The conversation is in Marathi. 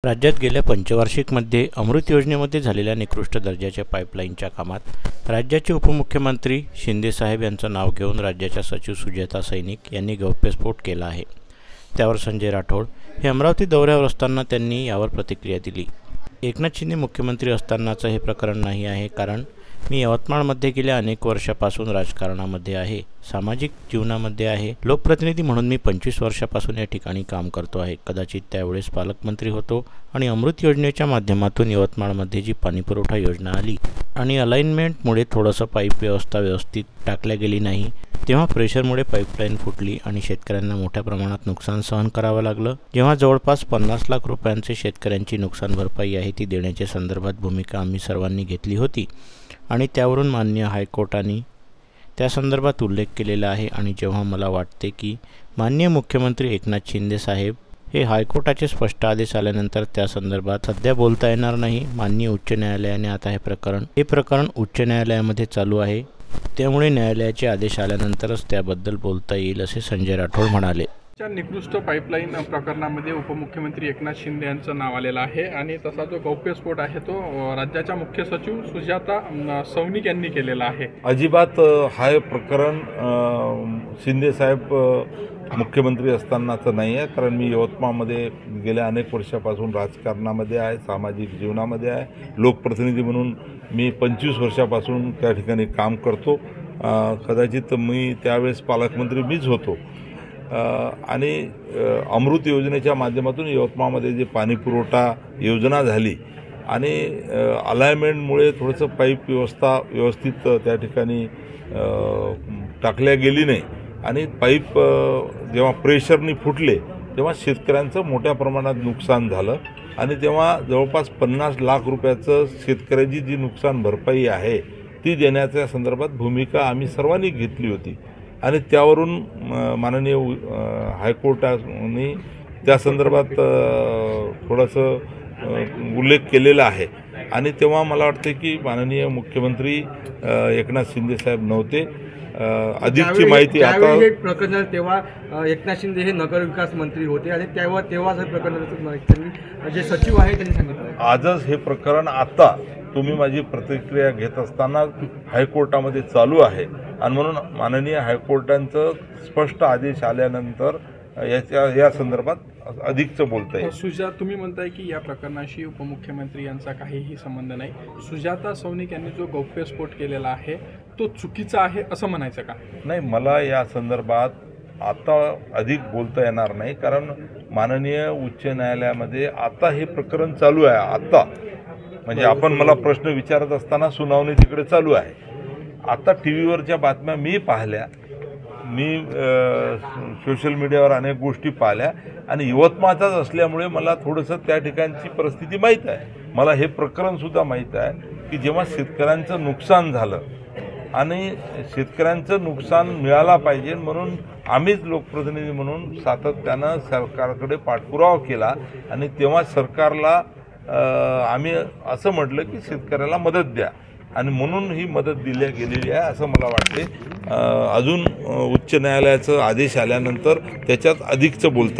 राज्यात गेल्या पंचवार्षिकमध्ये अमृत योजनेमध्ये झालेल्या निकृष्ट दर्जाच्या पाईपलाईनच्या कामात राज्याचे उपमुख्यमंत्री शिंदेसाहेब यांचं नाव घेऊन राज्याच्या सचिव सुजाता सैनिक यांनी गौप्यस्फोट केला आहे। त्यावर संजय राठोड हे अमरावती दौऱ्यावर असताना त्यांनी यावर प्रतिक्रिया दिली। एकनाथ शिंदे मुख्यमंत्री असतानाचं हे प्रकरण नाही आहे, कारण मी यवतमाळमध्ये गेल्या अनेक वर्षापासून राजकारणामध्ये आहे, सामाजिक जीवनामध्ये आहे। लोकप्रतिनिधी म्हणून मी 25 वर्षापासून या ठिकाणी काम करतो आहे। कदाचित त्यावेळेस पालकमंत्री होतो आणि अमृत योजनेच्या माध्यमातून यवतमाळमध्ये जी पाणीपुरवठा योजना आली आणि अलाइनमेंटमुळे थोडंसं पाईप व्यवस्था व्यवस्थित टाकल्या गेली नाही, तेव्हा प्रेशरमुळे पाईपलाईन फुटली आणि शेतकऱ्यांना मोठ्या प्रमाणात नुकसान सहन करावं लागलं। जेव्हा जवळपास 50 लाख रुपयांचे शेतकऱ्यांची नुकसान भरपाई आहे ती देण्याच्या संदर्भात भूमिका आम्ही सर्वांनी घेतली होती आणि त्यावरून माननीय हायकोर्टाने त्या संदर्भात उल्लेख केलेला आहे। आणि जेव्हा मला वाटते की माननीय मुख्यमंत्री एकनाथ शिंदे साहेब हे हायकोर्टाचे स्पष्ट आदेश आल्यानंतर त्या संदर्भात सध्या बोलता येणार नाही। माननीय उच्च न्यायालयाने आता हे प्रकरण उच्च न्यायालयामध्ये चालू आहे, त्यामुळे न्यायालयाचे आदेश आल्यानंतरच त्याबद्दल बोलता येईल, असे संजय राठोड म्हणाले। निकृष्ट पाईपलाईन प्रकरणामध्ये उपमुख्यमंत्री एकनाथ शिंदे यांचं नाव आलेलं आहे आणि तसा जो गौप्यस्फोट आहे तो राज्याच्या मुख्य सचिव सुजाता सैनिक यांनी केलेला आहे। अजिबात हा प्रकरण शिंदे साहेब मुख्यमंत्री असतानाचं नाही आहे, कारण मी यवतमाळमध्ये गेल्या अनेक वर्षापासून राजकारणामध्ये आहे, सामाजिक जीवनामध्ये आहे। लोकप्रतिनिधी म्हणून मी 25 वर्षापासून त्या ठिकाणी काम करतो। कदाचित मी त्यावेळेस पालकमंत्री मीच होतो आणि अमृत योजनेच्या माध्यमातून यवतमाळमध्ये जे पाणीपुरवठा योजना झाली आणि अलाइनमेंटमुळे थोडंसं पाईप व्यवस्था व्यवस्थित त्या ठिकाणी टाकल्या गेली नाही आणि पाईप जेव्हा प्रेशरनी फुटले तेव्हा शेतकऱ्यांचं मोठ्या प्रमाणात नुकसान झालं आणि तेव्हा जवळपास 50 लाख रुपयाचं शेतकऱ्याची जी नुकसान भरपाई आहे ती देण्याच्या संदर्भात भूमिका आम्ही सर्वांनी घेतली होती आणि त्यावरून माननीय हायकोर्टाने त्या संदर्भात थोडंसं उल्लेख केलेला आहे आणि तेव्हा मला वाटते की माननीय मुख्यमंत्री एकनाथ शिंदे साहेब नव्हते। अधिकची माहिती आता प्रकरण तेव्हा एकनाथ शिंदे हे नगरविकास मंत्री होते आणि तेव्हाच हे प्रकरण जे सचिव आहे त्यांनी सांगितलं। आजच हे प्रकरण आता तुम्ही माझी प्रतिक्रिया घेत असताना हायकोर्टामध्ये चालू आहे आणि म्हणून माननीय हायकोर्टांचं स्पष्ट आदेश आल्यानंतर या संदर्भात अधिकचं बोलता येईल। सुजाता, तुम्ही म्हणताय की या प्रकरणाशी उपमुख्यमंत्री यांचा काहीही संबंध नाही। सुजाता सैनिक यांनी जो गौप्यस्फोट केलेला आहे तो चुकीचा आहे असं म्हणायचं का? नाही, मला या संदर्भात आता अधिक बोलता येणार नाही, कारण माननीय उच्च न्यायालयामध्ये आता हे प्रकरण चालू आहे। आता म्हणजे आपण मला प्रश्न विचारत असताना सुनावणी तिकडे चालू आहे। आता टीव्हीवरच्या बातम्या मी पाहिल्या, मी सोशल मीडियावर अनेक गोष्टी पाहिल्या आणि यवतमाळचाच असल्यामुळे मला थोडंसं त्या ठिकाणची परिस्थिती माहीत आहे। मला हे प्रकरणसुद्धा माहीत आहे की जेव्हा शेतकऱ्यांचं नुकसान झालं आणि शेतकऱ्यांचं नुकसान मिळाला पाहिजे म्हणून आम्हीच लोकप्रतिनिधी म्हणून सातत्यानं सरकारकडे पाठपुरावा केला आणि तेव्हा सरकारला आम्ही असं म्हटलं की शेतकऱ्याला मदत द्या आणि म्हणून ही मदत दिली गेलेली आहे असं मला वाटते। अजून उच्च न्यायालयाचा आदेश आल्यानंतर त्याच्यात अधिकचं बोलतं